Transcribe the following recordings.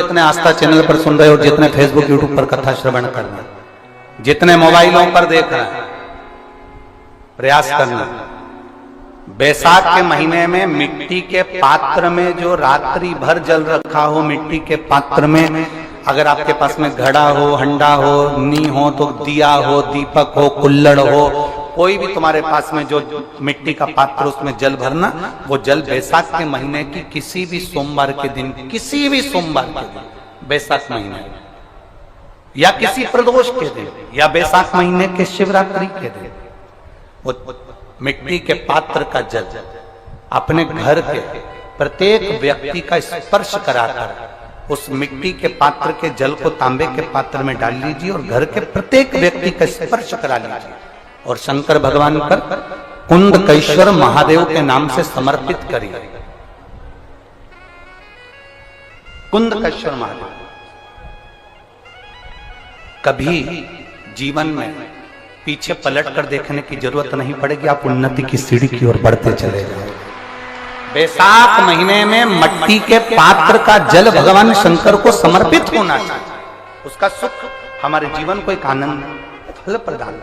जितने आस्था चैनल पर सुन रहे हो, जितने फेसबुक यूट्यूब पर कथा श्रवण कर रहे हैं, जितने मोबाइलों पर देख रहे हैं, प्रयास करना। बैसाख के महीने में मिट्टी के पात्र में जो रात्रि भर जल रखा हो, मिट्टी के पात्र में, अगर आपके पास में घड़ा हो, हंडा हो, नी हो, तो दिया हो, दीपक हो, कुल्लड़ हो, कोई भी तुम्हारे पास में जो मिट्टी का पात्र, उसमें जल भरना। वो जल बैसाख के महीने की किसी भी सोमवार के दिन, किसी भी सोमवार के दिन, बैसाख महीने या किसी प्रदोष के दिन, या बैसाख महीने के शिवरात्रि के दिन, वो मिट्टी के पात्र का जल अपने घर के प्रत्येक व्यक्ति का स्पर्श कराकर उस मिट्टी के पात्र के जल को तांबे के पात्र में डाल लीजिए और घर के प्रत्येक व्यक्ति का स्पर्श करा लीजिए और शंकर भगवान पर कुंडकेश्वर महादेव के नाम से समर्पित करिए। कुंडकेश्वर महादेव। कभी जीवन में पीछे पलट कर देखने की जरूरत नहीं पड़ेगी, आप उन्नति की सीढ़ी की ओर बढ़ते चले जाओ। बैसाख महीने में मट्टी के पात्र का जल भगवान शंकर को समर्पित होना चाहिए। उसका सुख हमारे जीवन को एक आनंद फल प्रदान।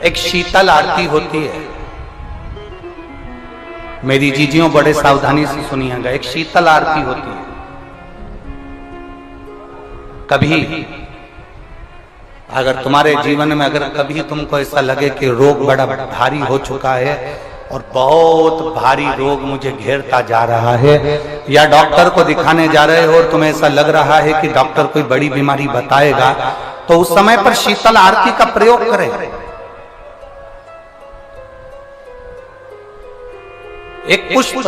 एक शीतल आरती होती है, मेरी जीजियों बड़े सावधानी से सुनिएगा। एक शीतल आरती होती है। कभी अगर तुम्हारे जीवन में अगर कभी तुमको ऐसा लगे कि रोग बड़ा भारी हो चुका है और बहुत भारी रोग मुझे घेरता जा रहा है, या डॉक्टर को दिखाने जा रहे हो और तुम्हें ऐसा लग रहा है कि डॉक्टर कोई बड़ी बीमारी बताएगा, तो उस समय पर शीतल आरती का प्रयोग करें। एक पुष्प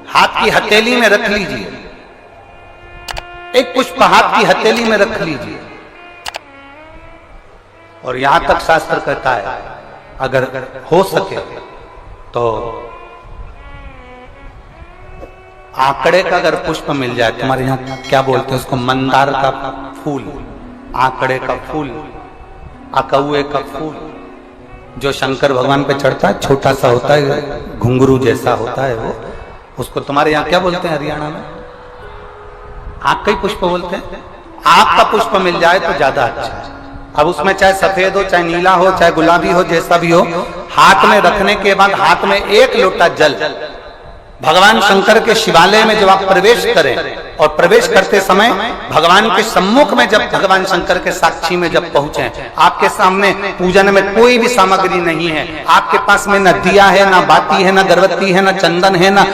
हाथ की हथेली में रख लीजिए, एक पुष्प हाथ की हथेली में रख लीजिए, और यहां तक शास्त्र कहता है अगर हो सके तो आंकड़े का अगर पुष्प मिल जाए, तुम्हारे यहां क्या बोलते हैं उसको, मंदार का फूल, आंकड़े का फूल, अकौए का फूल, जो शंकर भगवान पे चढ़ता है, छोटा सा होता है, घुंघरू जैसा होता है वो, उसको तुम्हारे यहां क्या बोलते हैं हरियाणा में? आंख का ही पुष्प बोलते हैं। आंख का पुष्प मिल जाए तो ज्यादा अच्छा है। अब उसमें चाहे सफेद हो, चाहे नीला हो, चाहे गुलाबी हो, जैसा भी हो, हाथ में रखने के बाद हाथ में एक लोटा जल भगवान शंकर के शिवालय में जब आप प्रवेश करें, और प्रवेश करते समय भगवान के सम्मुख में जब भगवान शंकर के साक्षी में जब पहुंचे, आपके सामने पूजन में कोई भी सामग्री नहीं है, आपके पास में न दिया है, न बाती है, न गर्भवती है, न चंदन है, न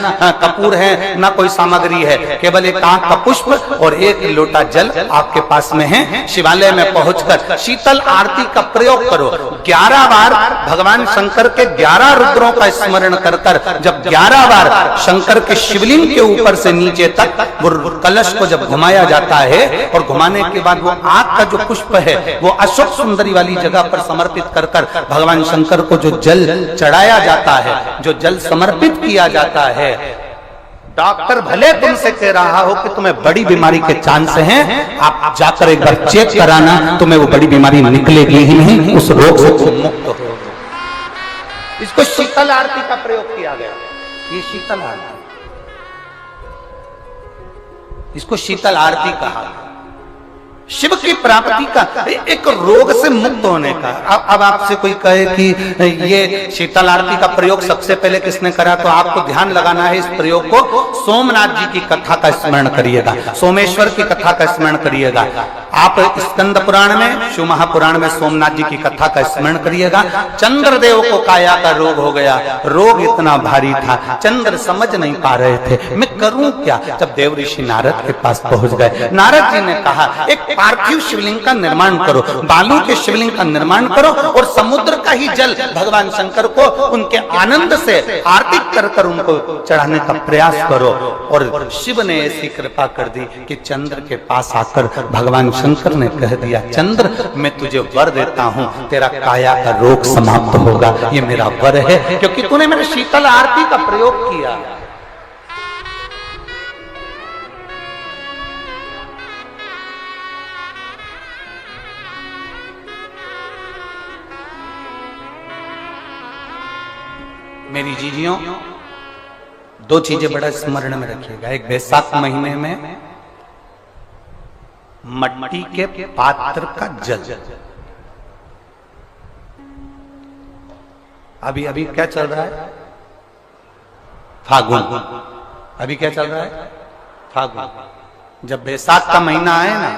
कपूर है, न कोई सामग्री है, केवल एक आंख का पुष्प और एक लोटा जल आपके पास में है। शिवालय में पहुंचकर शीतल आरती का प्रयोग करो। 11 बार भगवान शंकर के 11 रुद्रों का स्मरण कर कर जब 11 बार शंकर के शिवलिंग के ऊपर से नीचे तक वो कलश को जब घुमाया जाता है, और घुमाने के बाद वो आग का जो पुष्प है वो अशोक सुंदरी वाली जगह पर समर्पित कर कर भगवान शंकर को जो जल चढ़ाया जाता है, जो जल समर्पित किया जाता है, डॉक्टर भले तुमसे कह रहा हो कि तुम्हें बड़ी बीमारी के चांस हैं, आप जाकर एक बार चेक कराना, तुम्हें वो बड़ी बीमारी निकलेगी ही नहीं, उस रोग से तुम मुक्त हो। इसको शीतल आरती का प्रयोग किया गया। ये शीतल आरती, इसको शीतल आरती कहा। शिव की प्राप्ति का, एक रोग से मुक्त होने का। अब आपसे कोई कहे कि ये शीतल आरती का प्रयोग सबसे पहले किसने करा, तो आपको ध्यान लगाना है इस प्रयोग को। सोमनाथ जी की कथा का स्मरण करिएगा, सोमेश्वर की कथा का स्मरण करिएगा। आप स्कंद पुराण में, शिव महापुराण में सोमनाथ जी की कथा का स्मरण करिएगा। चंद्रदेव को काया का रोग हो गया, रोग इतना भारी था, चंद्र समझ नहीं पा रहे थे मैं करूं क्या। जब देव ऋषि नारद के पास पहुंच गए, नारद जी ने कहा एक पार्थिव शिवलिंग का निर्माण करो, बालू के शिवलिंग का निर्माण करो, और समुद्र का ही जल भगवान शंकर को उनके आनंद से आरती कर कर उनको चढ़ाने का प्रयास करो। और शिव ने ऐसी कृपा कर दी कि चंद्र के पास आकर भगवान शंकर ने कह दिया, चंद्र मैं तुझे वर देता हूँ, तेरा काया का रोग समाप्त होगा, ये मेरा वर है, क्योंकि तूने मेरे शीतल आरती का प्रयोग किया। मेरी जीजियों, दो चीजें बड़ा स्मरण में रखिएगा। एक बैसाख महीने में मट्टी के पात्र का जल, अभी अभी क्या चल रहा है, फागुन। अभी क्या चल रहा है, फागुन। जब बैसाख का महीना आए ना,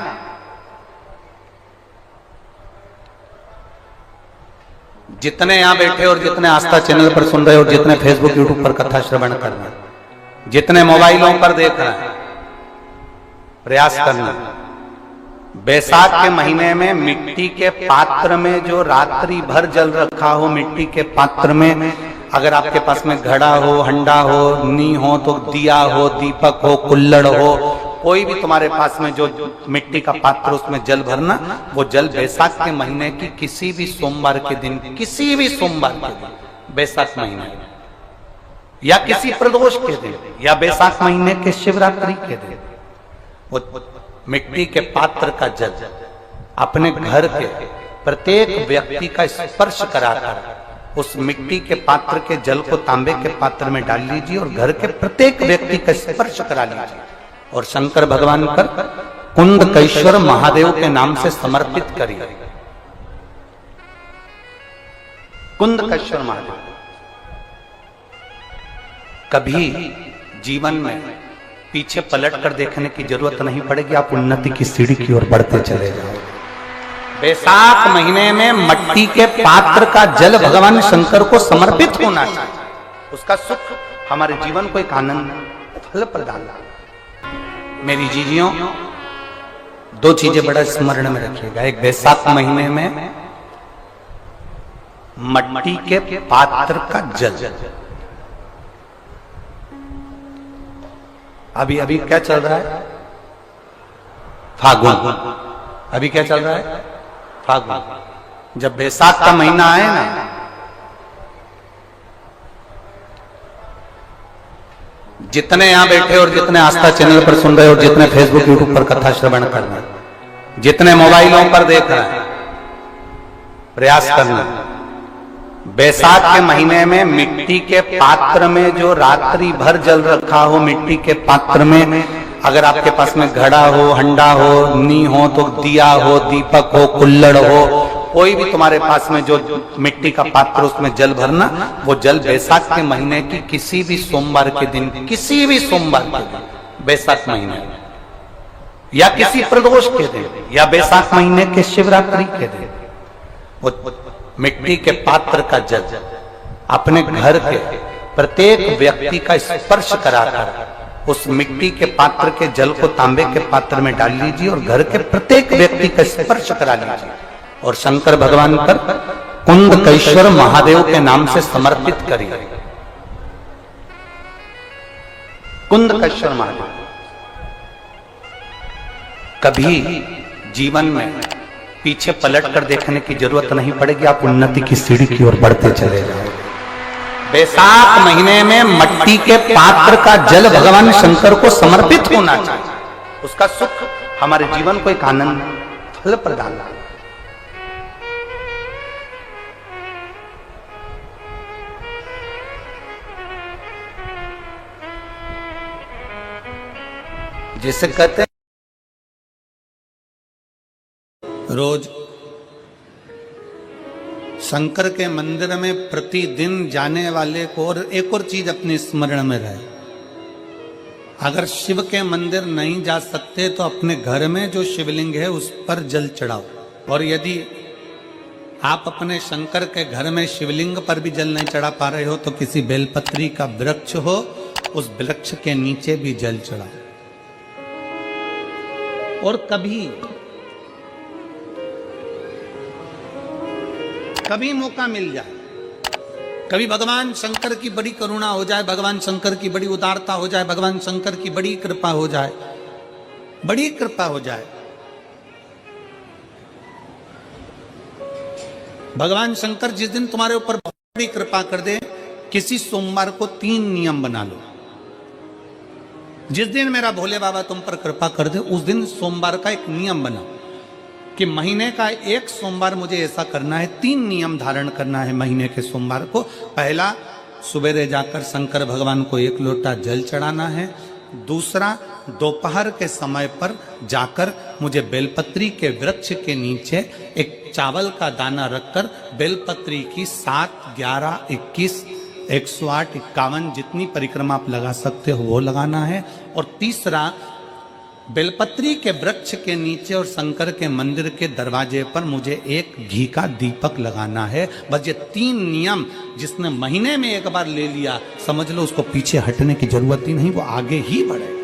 जितने यहां बैठे और जितने आस्था चैनल पर सुन रहे हो, जितने फेसबुक यूट्यूब पर कथा श्रवण कर रहे हैं, जितने मोबाइलों पर देख रहे हैं, प्रयास करना, बैसाख के महीने में मिट्टी के पात्र में जो रात्रि भर जल रखा हो, मिट्टी के पात्र में, अगर आपके पास में घड़ा हो, हंडा हो, नी हो, तो दिया हो, दीपक हो, कुल्लड़ हो, कोई भी तुम्हारे पास में जो मिट्टी का पात्र, उसमें जल भरना। वो जल बैसाख के महीने की किसी भी सोमवार के दिन, किसी भी सोमवार के दिन, बैसाख महीने या किसी प्रदोष के दिन, या बैसाख महीने के शिवरात्रि के दिन, वो मिट्टी के पात्र का जल अपने घर के प्रत्येक व्यक्ति का स्पर्श कराकर उस मिट्टी के पात्र के जल को तांबे के पात्र में डाल लीजिए और घर के प्रत्येक व्यक्ति का स्पर्श करा लीजिए और शंकर भगवान पर कुंडकेश्वर महादेव के नाम से समर्पित करिए। कुंडकेश्वर महादेव। कभी जीवन में पीछे पलट कर देखने की जरूरत नहीं पड़ेगी, आप उन्नति की सीढ़ी की ओर बढ़ते चले जाओगे। बैसाख महीने में मट्टी के पात्र का जल भगवान शंकर को समर्पित होना चाहिए। उसका सुख हमारे जीवन को एक आनंद फल प्रदान। मेरी जीजियों, दो चीजें बड़ा स्मरण में रखिएगा। एक, बैसाख महीने में मट्टी के पात्र का जल, अभी अभी क्या चल रहा है, फागुन। अभी क्या चल रहा है, फागुन। जब बैसाख का महीना आए ना, जितने यहां बैठे और जितने आस्था चैनल पर सुन रहे हो, जितने फेसबुक यूट्यूब पर कथा श्रवण कर रहे हैं, जितने मोबाइलों पर देख रहे हैं, प्रयास करना, बैसाख के महीने में मिट्टी के पात्र में जो रात्रि भर जल रखा हो, मिट्टी के पात्र में, अगर आपके पास में घड़ा हो, हंडा हो, नी हो, तो दिया हो, दीपक हो, कुल्लड़ हो, कोई भी तुम्हारे पास में जो मिट्टी का पात्र, उसमें जल भरना। वो जल बैसाख के महीने की किसी भी सोमवार के दिन, किसी भी सोमवार के दिन, बैसाख महीने या किसी प्रदोष के दिन, या बैसाख महीने के शिवरात्रि के दिन, वो मिट्टी के पात्र का जल अपने घर के प्रत्येक व्यक्ति का स्पर्श कराकर उस मिट्टी के पात्र के जल को तांबे के पात्र में डाल लीजिए और घर के प्रत्येक व्यक्ति का स्पर्श करा लीजिए और शंकर भगवान पर कुंडकेश्वर महादेव के नाम से समर्पित करिए। कुंडकेश्वर महादेव। कभी जीवन में पीछे पलट कर देखने की जरूरत नहीं पड़ेगी, आप उन्नति की सीढ़ी की ओर बढ़ते चले जाओगे। बैसाख महीने में मट्टी के पात्र का जल भगवान शंकर को समर्पित होना चाहिए। उसका सुख हमारे जीवन को एक आनंद फल प्रदान। जिसे कहते हैं रोज शंकर के मंदिर में प्रतिदिन जाने वाले को, और एक और चीज अपने स्मरण में रहे, अगर शिव के मंदिर नहीं जा सकते तो अपने घर में जो शिवलिंग है उस पर जल चढ़ाओ। और यदि आप अपने शंकर के घर में शिवलिंग पर भी जल नहीं चढ़ा पा रहे हो तो किसी बेलपत्री का वृक्ष हो, उस वृक्ष के नीचे भी जल चढ़ाओ। और कभी मौका मिल जाए, कभी भगवान शंकर की बड़ी करुणा हो जाए, भगवान शंकर की बड़ी उदारता हो जाए, भगवान शंकर की बड़ी कृपा हो जाए, बड़ी कृपा हो जाए, भगवान शंकर जिस दिन तुम्हारे ऊपर बड़ी कृपा कर दे, किसी सोमवार को 3 नियम बना लो। जिस दिन मेरा भोले बाबा तुम पर कृपा कर दे, उस दिन सोमवार का एक नियम बनाओ कि महीने का एक सोमवार मुझे ऐसा करना है, 3 नियम धारण करना है महीने के सोमवार को। पहला, सवेरे जाकर शंकर भगवान को 1 लोटा जल चढ़ाना है। दूसरा, दोपहर के समय पर जाकर मुझे बेलपत्री के वृक्ष के नीचे एक चावल का दाना रखकर बेलपत्री की 7, 11, 21, 108, 51 जितनी परिक्रमा आप लगा सकते हो वो लगाना है। और तीसरा, बेलपत्री के वृक्ष के नीचे और शंकर के मंदिर के दरवाजे पर मुझे एक घी का दीपक लगाना है। बस ये 3 नियम जिसने महीने में एक बार ले लिया, समझ लो उसको पीछे हटने की जरूरत ही नहीं, वो आगे ही बढ़ेगा।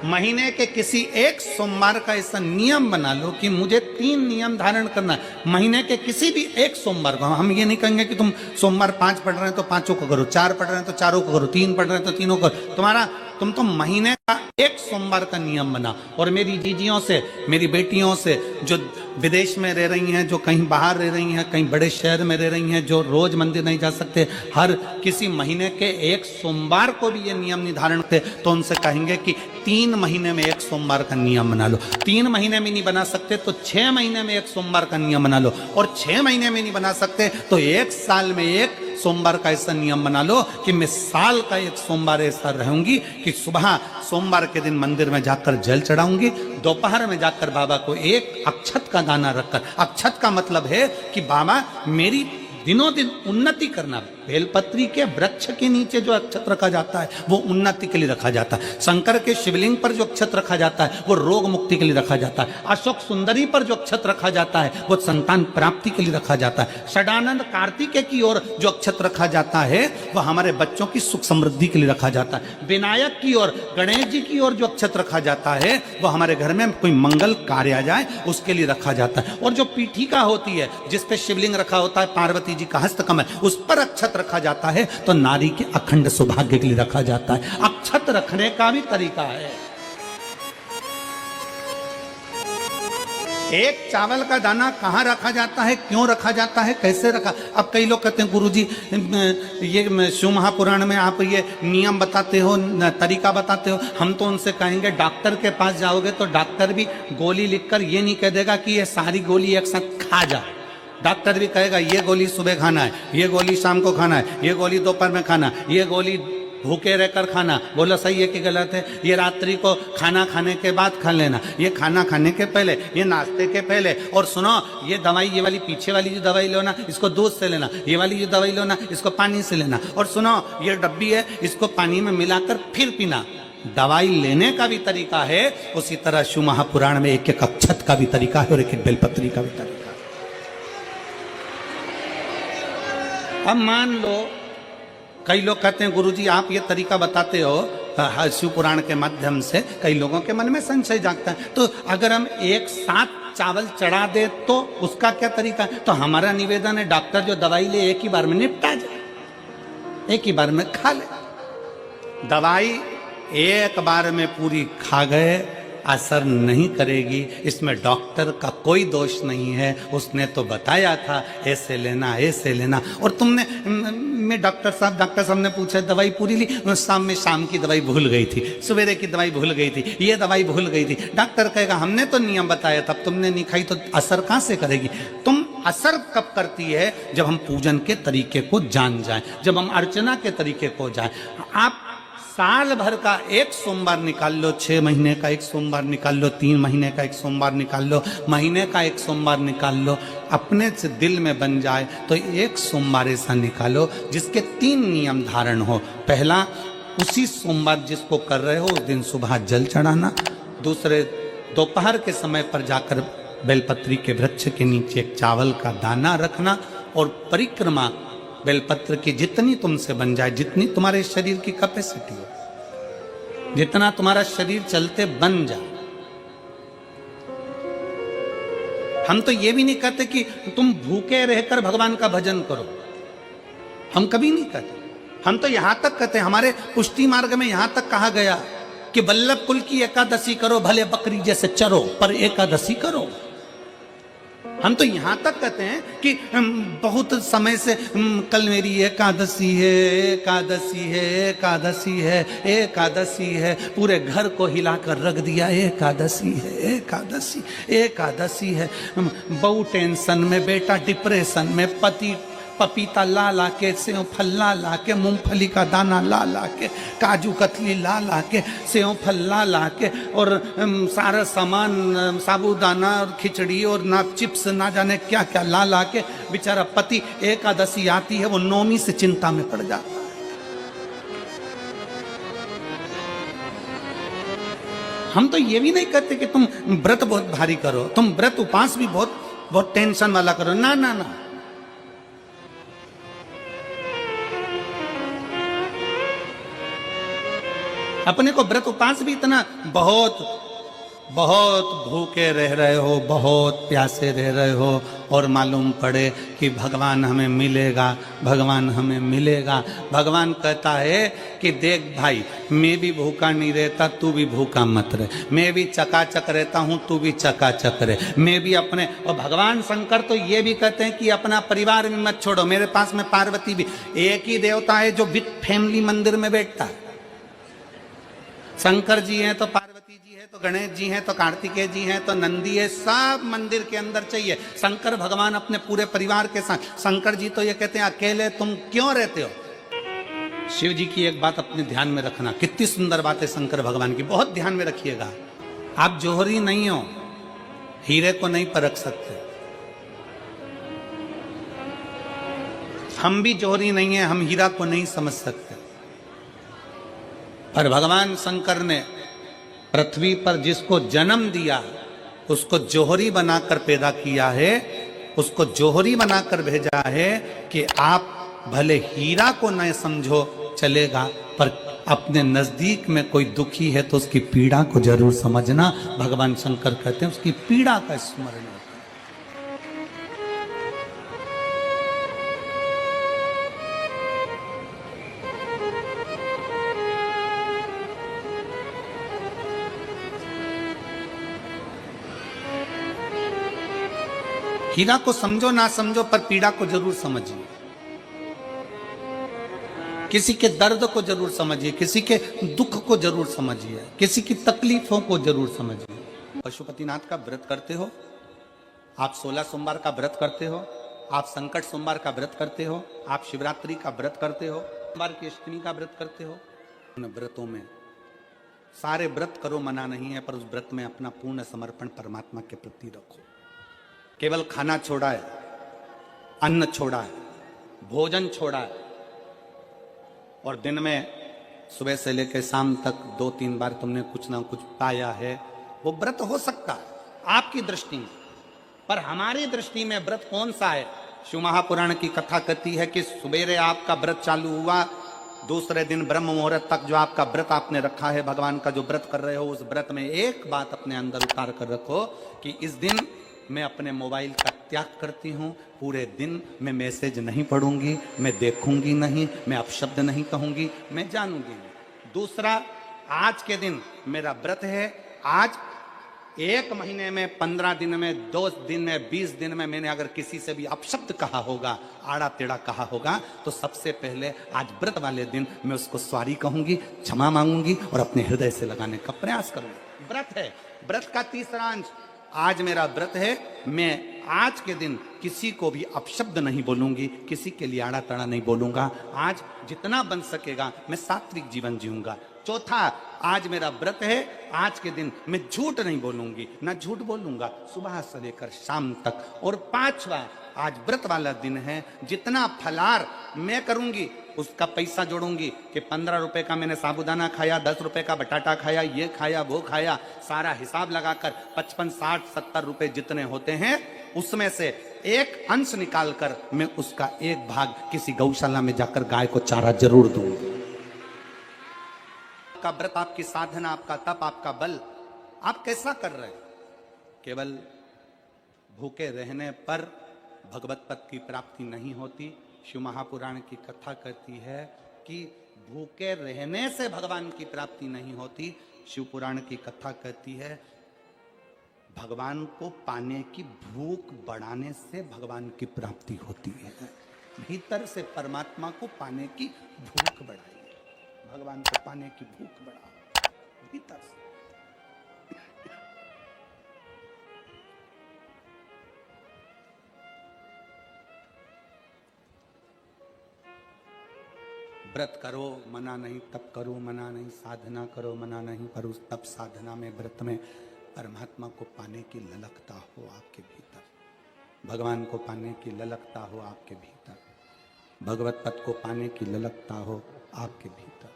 महीने के किसी एक सोमवार का ऐसा नियम बना लो कि मुझे 3 नियम धारण करना है। महीने के किसी भी एक सोमवार को, हम ये नहीं कहेंगे कि तुम सोमवार 5 पढ़ रहे हैं तो 5 को करो, 4 पढ़ रहे हैं तो 4 को करो, 3 पढ़ रहे हैं तो 3 को करो। तुम तो महीने का एक सोमवार का नियम बना। और मेरी जीजियों से, मेरी बेटियों से जो विदेश में रह रही हैं, जो कहीं बाहर रह रही हैं, कहीं बड़े शहर में रह रही हैं, जो रोज मंदिर नहीं जा सकते, हर किसी महीने के एक सोमवार को भी ये नियम निर्धारण करते, तो उनसे कहेंगे कि 3 महीने में एक सोमवार का नियम बना लो। 3 महीने में नहीं बना सकते तो 6 महीने में एक सोमवार का नियम बना लो। और 6 महीने में नहीं बना सकते तो 1 साल में एक सोमवार का ऐसा नियम बना लो कि मैं साल का एक सोमवार ऐसा रहूंगी कि सुबह सोमवार के दिन मंदिर में जाकर जल चढ़ाऊंगी, दोपहर में जाकर बाबा को एक अक्षत का दाना रखकर, अक्षत का मतलब है कि बाबा मेरी दिनों दिन उन्नति करना। बेलपत्री के वृक्ष के नीचे जो अक्षत रखा जाता है वो उन्नति के लिए रखा जाता है। शंकर के शिवलिंग पर जो अक्षत रखा जाता है वो रोग मुक्ति के लिए रखा जाता है। अशोक सुंदरी पर जो अक्षत रखा जाता है वो संतान प्राप्ति के लिए रखा जाता है। षडानंद कार्तिकेय की ओर जो अक्षत रखा जाता है वह हमारे बच्चों की सुख समृद्धि के लिए रखा जाता है। विनायक की ओर, गणेश जी की ओर जो अक्षत रखा जाता है वह हमारे घर में कोई मंगल कार्य आ जाए उसके लिए रखा जाता है। और जो पीठिका होती है जिसपे शिवलिंग रखा होता है, पार्वती जी का हस्तकमल, उस पर अक्षत रखा जाता है तो नारी के अखंड सौभाग्य के लिए रखा जाता है। अक्षत रखने का भी तरीका है। एक चावल का दाना कहाँ रखा जाता है, क्यों रखा जाता है, कैसे रखा। अब कई लोग कहते हैं गुरुजी ये शिव महापुराण में आप ये नियम बताते हो, तरीका बताते हो। हम तो उनसे कहेंगे डॉक्टर के पास जाओगे तो डॉक्टर भी गोली लिखकर ये नहीं कह देगा कि ये सारी गोली एक साथ खा जा। डॉक्टर भी कहेगा ये गोली सुबह खाना है, ये गोली शाम को खाना है, ये गोली दोपहर में खाना, ये गोली भूखे रहकर खाना। बोला सही है कि गलत है? ये रात्रि को खाना खाने के बाद खा लेना, ये खाना खाने के पहले, ये नाश्ते के पहले। और सुनो ये दवाई, ये वाली पीछे वाली जो दवाई लो ना इसको दूध से लेना, ये वाली जो दवाई लो ना इसको पानी से लेना। और सुनो ये डब्बी है इसको पानी में मिलाकर फिर पीना। दवाई लेने का भी तरीका है, उसी तरह शिव महापुराण में एक एक अक्षत का भी तरीका है और एक एक बेलपत्री का भी तरीका है। अब मान लो कई लोग कहते हैं गुरुजी आप ये तरीका बताते हो शिव पुराण के माध्यम से, कई लोगों के मन में संशय जागता है, तो अगर हम एक साथ चावल चढ़ा दे तो उसका क्या तरीका है? तो हमारा निवेदन है डॉक्टर जो दवाई ले एक ही बार में निपटा जाए, एक ही बार में खा ले। दवाई एक बार में पूरी खा गए असर नहीं करेगी, इसमें डॉक्टर का कोई दोष नहीं है। उसने तो बताया था ऐसे लेना ऐसे लेना, और तुमने मैं डॉक्टर साहब ने पूछा दवाई पूरी ली, शाम की दवाई भूल गई थी, सवेरे की दवाई भूल गई थी, ये दवाई भूल गई थी। डॉक्टर कहेगा हमने तो नियम बताया था, तुमने नहीं खाई तो असर कहाँ से करेगी? तुम असर कब करती है? जब हम पूजन के तरीके को जान जाएं, जब हम अर्चना के तरीके को जाएं। आप साल भर का एक सोमवार निकाल लो, 6 महीने का एक सोमवार निकाल लो, 3 महीने का एक सोमवार निकाल लो, महीने का एक सोमवार निकाल लो, अपने से दिल में बन जाए तो एक सोमवार ऐसा निकालो जिसके 3 नियम धारण हो। पहला, उसी सोमवार जिसको कर रहे हो उस दिन सुबह जल चढ़ाना। दूसरे, दोपहर के समय पर जाकर बेलपत्री के वृक्ष के नीचे एक चावल का दाना रखना। और परिक्रमा बेलपत्र की जितनी तुमसे बन जाए, जितनी तुम्हारे शरीर की कैपेसिटी हो, जितना तुम्हारा शरीर चलते बन जाए। हम तो ये भी नहीं कहते कि तुम भूखे रहकर भगवान का भजन करो, हम कभी नहीं कहते। हम तो यहां तक कहते हैं, हमारे पुष्टि मार्ग में यहां तक कहा गया कि वल्लभ कुल की एकादशी करो, भले बकरी जैसे चरो पर एकादशी करो। हम तो यहाँ तक कहते हैं कि बहुत समय से कल मेरी एकादशी है, एकादशी है, एकादशी है, एकादशी है, पूरे घर को हिलाकर रख दिया, एकादशी है, एकादशी, एकादशी है। बहू टेंशन में, बेटा डिप्रेशन में, पति पपीता ला ला के, सेव फल ला के, मूंगफली का दाना ला के, काजू कतली ला के, सेव फल ला के, और सारा सामान, साबूदाना और खिचड़ी और ना चिप्स ना जाने क्या क्या ला के बेचारा पति एकादशी आती है वो नौमी से चिंता में पड़ जाता। हम तो ये भी नहीं कहते कि तुम व्रत बहुत भारी करो, तुम व्रत उपास भी बहुत बहुत टेंशन वाला करो, ना ना ना। अपने को व्रत उपास भी इतना बहुत बहुत भूखे रह रहे हो, बहुत प्यासे रह रहे हो, और मालूम पड़े कि भगवान हमें मिलेगा, भगवान हमें मिलेगा। भगवान कहता है कि देख भाई, मैं भी भूखा नहीं रहता, तू भी भूखा मत रहे, मैं भी चकाचक रहता हूं, तू भी चकाचक रहे, मैं भी अपने। और भगवान शंकर तो ये भी कहते हैं कि अपना परिवार भी मत छोड़ो। मेरे पास में पार्वती भी, एक ही देवता है जो विद फैमिली मंदिर में बैठता है। शंकर जी हैं तो पार्वती जी है, तो गणेश जी हैं, तो कार्तिकेय जी हैं, तो नंदी है, सब मंदिर के अंदर चाहिए। शंकर भगवान अपने पूरे परिवार के साथ। शंकर जी तो ये कहते हैं अकेले तुम क्यों रहते हो। शिव जी की एक बात अपने ध्यान में रखना, कितनी सुंदर बात है शंकर भगवान की, बहुत ध्यान में रखिएगा। आप जौहरी नहीं हो, हीरे को नहीं परख सकते। हम भी जौहरी नहीं है, हम हीरा को नहीं समझ सकते। पर भगवान शंकर ने पृथ्वी पर जिसको जन्म दिया उसको जौहरी बनाकर पैदा किया है, उसको जौहरी बनाकर भेजा है कि आप भले हीरा को न समझो चलेगा, पर अपने नजदीक में कोई दुखी है तो उसकी पीड़ा को जरूर समझना। भगवान शंकर कहते हैं उसकी पीड़ा का स्मरण। हीरा को समझो ना समझो, पर पीड़ा को जरूर समझिए। किसी के दर्द को जरूर समझिए, किसी के दुख को जरूर समझिए, किसी की तकलीफों को जरूर समझिए। पशुपतिनाथ का व्रत करते हो आप, 16 सोमवार का व्रत करते हो आप, संकट सोमवार का व्रत करते हो आप, शिवरात्रि का व्रत करते हो, सोमवार की अष्टमी का व्रत करते हो। उन व्रतों में सारे व्रत करो, मना नहीं है, पर उस व्रत में अपना पूर्ण समर्पण परमात्मा के प्रति रखो। केवल खाना छोड़ा है, अन्न छोड़ा है, भोजन छोड़ा है, और दिन में सुबह से लेकर शाम तक 2-3 बार तुमने कुछ ना कुछ पाया है, वो व्रत हो सकता है आपकी दृष्टि में। पर हमारी दृष्टि में व्रत कौन सा है। शिव महापुराण की कथा कहती है कि सुबेरे आपका व्रत चालू हुआ, दूसरे दिन ब्रह्म मुहूर्त तक जो आपका व्रत आपने रखा है, भगवान का जो व्रत कर रहे हो, उस व्रत में एक बात अपने अंदर उतार कर रखो कि इस दिन मैं अपने मोबाइल का त्याग करती हूँ, पूरे दिन मैं मैसेज नहीं पढ़ूंगी, मैं देखूंगी नहीं, मैं अपशब्द नहीं कहूंगी, मैं जानूंगी नहीं। दूसरा, आज के दिन मेरा व्रत है, आज 1 महीने में, 15 दिन में, 2 दिन में, 20 दिन में मैंने अगर किसी से भी अपशब्द कहा होगा, आड़ा टेढ़ा कहा होगा, तो सबसे पहले आज व्रत वाले दिन मैं उसको सॉरी कहूंगी, क्षमा मांगूंगी और अपने हृदय से लगाने का प्रयास करूंगी। व्रत है। व्रत का तीसरा अंश, आज मेरा व्रत है, मैं आज के दिन किसी को भी अपशब्द नहीं बोलूंगी, किसी के लिए आड़ा तड़ा नहीं बोलूंगा, आज जितना बन सकेगा मैं सात्विक जीवन जीऊंगा। चौथा, आज मेरा व्रत है, आज के दिन मैं झूठ नहीं बोलूंगी, ना झूठ बोलूंगा सुबह से लेकर शाम तक। और पांचवा, आज व्रत वाला दिन है, जितना फलार मैं करूंगी उसका पैसा जोड़ूंगी कि 15 रुपए का मैंने साबूदाना खाया, 10 रुपए का बटाटा खाया, ये खाया वो खाया, सारा हिसाब लगाकर 55, 60, 70 रुपए जितने होते हैं उसमें से एक अंश निकालकर मैं उसका एक भाग किसी गौशाला में जाकर गाय को चारा जरूर दूंगी। आपका व्रत, आपकी साधना, आपका तप, आपका बल, आप कैसा कर रहे हैं। केवल भूखे रहने पर भगवत पद की प्राप्ति नहीं होती। शिव महापुराण की कथा कहती है कि भूखे रहने से भगवान की प्राप्ति नहीं होती। शिव पुराण की कथा कहती है भगवान को पाने की भूख बढ़ाने से भगवान की प्राप्ति होती है। भीतर से परमात्मा को पाने की भूख बढ़ाइए, भगवान को पाने की भूख बढ़ाओ भीतर से। व्रत करो मना नहीं, तप करो मना नहीं, साधना करो मना नहीं, पर उस तप साधना में व्रत में परमात्मा को पाने की ललकता हो आपके भीतर, भगवान को पाने की ललकता हो आपके भीतर, भगवत पद को पाने की ललकता हो आपके भीतर,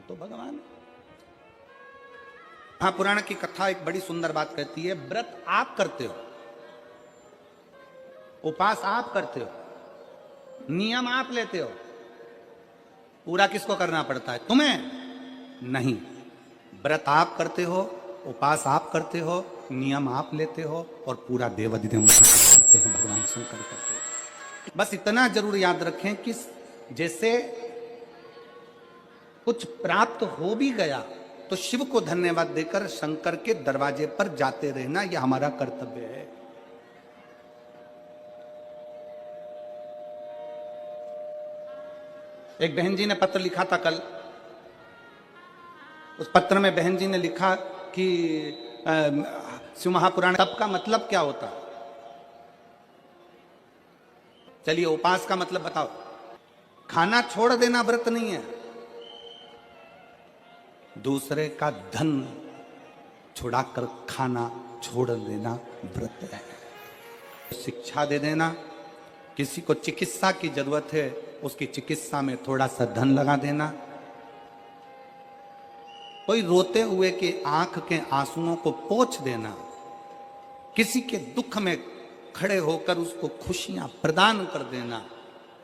तो भगवान है। हाँ, पुराण की कथा एक बड़ी सुंदर बात कहती है, व्रत आप करते हो, उपास आप करते हो, नियम आप लेते हो, पूरा किसको करना पड़ता है? तुम्हें नहीं। व्रत आप करते हो, उपास आप करते हो, नियम आप लेते हो, और पूरा देवाधिदेव करते हैं, भगवान शंकर करते हैं। बस इतना जरूर याद रखें कि जैसे कुछ प्राप्त हो भी गया तो शिव को धन्यवाद देकर शंकर के दरवाजे पर जाते रहना, यह हमारा कर्तव्य है। एक बहन जी ने पत्र लिखा था कल, उस पत्र में बहन जी ने लिखा कि शिव महापुराण तप का मतलब क्या होता? चलिए, उपास का मतलब बताओ। खाना छोड़ देना व्रत नहीं है, दूसरे का धन छुड़ाकर खाना छोड़ देना व्रत है। शिक्षा दे देना, किसी को चिकित्सा की जरूरत है, उसकी चिकित्सा में थोड़ा सा धन लगा देना, कोई रोते हुए के आंख के आंसुओं को पोंछ देना, किसी के दुख में खड़े होकर उसको खुशियां प्रदान कर देना,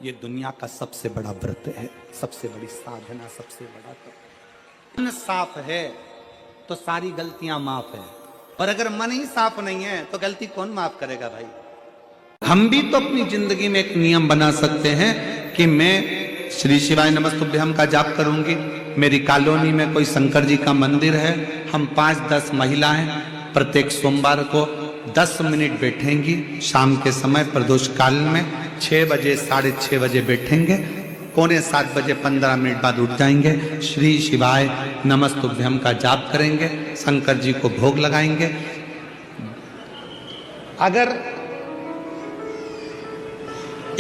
ये दुनिया का सबसे बड़ा व्रत है, सबसे बड़ी साधना, सबसे बड़ा तप। मन साफ है तो सारी गलतियां माफ है, और अगर मन ही साफ नहीं है तो गलती कौन माफ करेगा भाई? हम भी तो अपनी जिंदगी में एक नियम बना सकते हैं कि मैं श्री शिवाय नमस्तुभ्यम का जाप करूंगी, मेरी कॉलोनी में कोई शंकर जी का मंदिर है, हम 5-10 महिलाएं प्रत्येक सोमवार को 10 मिनट बैठेंगी, शाम के समय प्रदोष काल में 6 बजे 6:30 बजे बैठेंगे, 6:45 बजे 15 मिनट बाद उठ जाएंगे, श्री शिवाय नमस्तुभ्यम का जाप करेंगे, शंकर जी को भोग लगाएंगे। अगर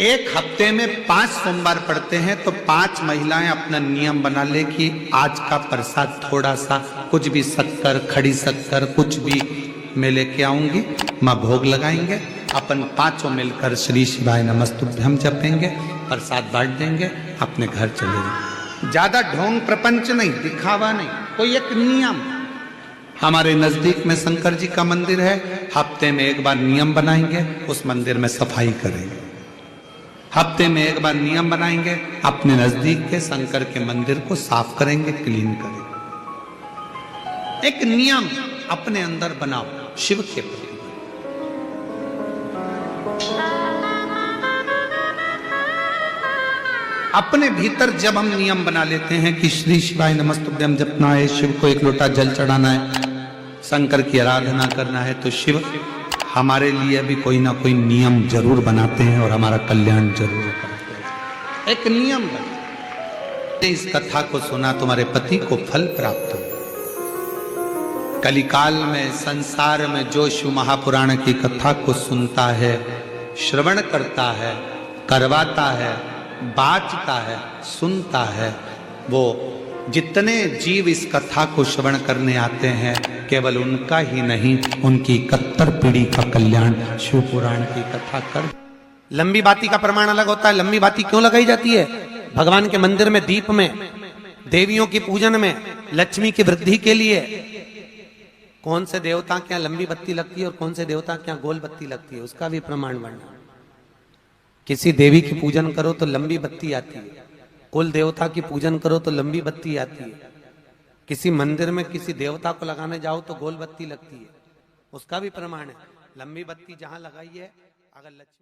एक हफ्ते में 5 सोमवार पड़ते हैं तो 5 महिलाएं अपना नियम बना ले कि आज का प्रसाद थोड़ा सा, कुछ भी शक्कर, खड़ी शक्कर, कुछ भी मैं लेके आऊंगी, मां भोग लगाएंगे, अपन 5 मिलकर श्री शिवाय नमस्तुभ्यम जपेंगे, प्रसाद बांट देंगे, अपने घर चले जाएंगे। ज्यादा ढोंग प्रपंच नहीं, दिखावा नहीं, कोई एक नियम। हमारे नजदीक में शंकर जी का मंदिर है, हफ्ते में एक बार नियम बनाएंगे, उस मंदिर में सफाई करेंगे, हफ्ते में एक बार नियम बनाएंगे, अपने नजदीक के शंकर के मंदिर को साफ करेंगे, क्लीन करेंगे। एक नियम अपने अंदर बनाओ शिव के प्रति। अपने भीतर जब हम नियम बना लेते हैं कि श्री शिवाय नमस्तुभ्यम जपना है, शिव को एक लोटा जल चढ़ाना है, शंकर की आराधना करना है, तो शिव हमारे लिए भी कोई ना कोई नियम जरूर बनाते हैं और हमारा कल्याण जरूर करते हैं। एक नियम बना, इस कथा को सुना, तुम्हारे पति को फल प्राप्त हो। कलिकाल में संसार में जो शिव महापुराण की कथा को सुनता है, श्रवण करता है, करवाता है, बाँचता है, सुनता है, वो जितने जीव इस कथा को श्रवण करने आते हैं, केवल उनका ही नहीं, उनकी 71 पीढ़ी का कल्याण शिव पुराण की कथा कर। लंबी बाती का प्रमाण अलग होता है। लंबी बाती क्यों लगाई जाती है? भगवान के मंदिर में दीप में, देवियों की पूजन में, लक्ष्मी की वृद्धि के लिए। कौन से देवता के यहाँ लंबी बत्ती लगती है और कौन से देवता के यहाँ गोल बत्ती लगती है, उसका भी प्रमाण वर्णन। किसी देवी की पूजन करो तो लंबी बत्ती आती है, कुल देवता की पूजन करो तो लंबी बत्ती आती है, किसी मंदिर में किसी देवता को लगाने जाओ तो गोल बत्ती लगती है, उसका भी प्रमाण है। लंबी बत्ती जहां लगाई है, अगर लक्ष्मी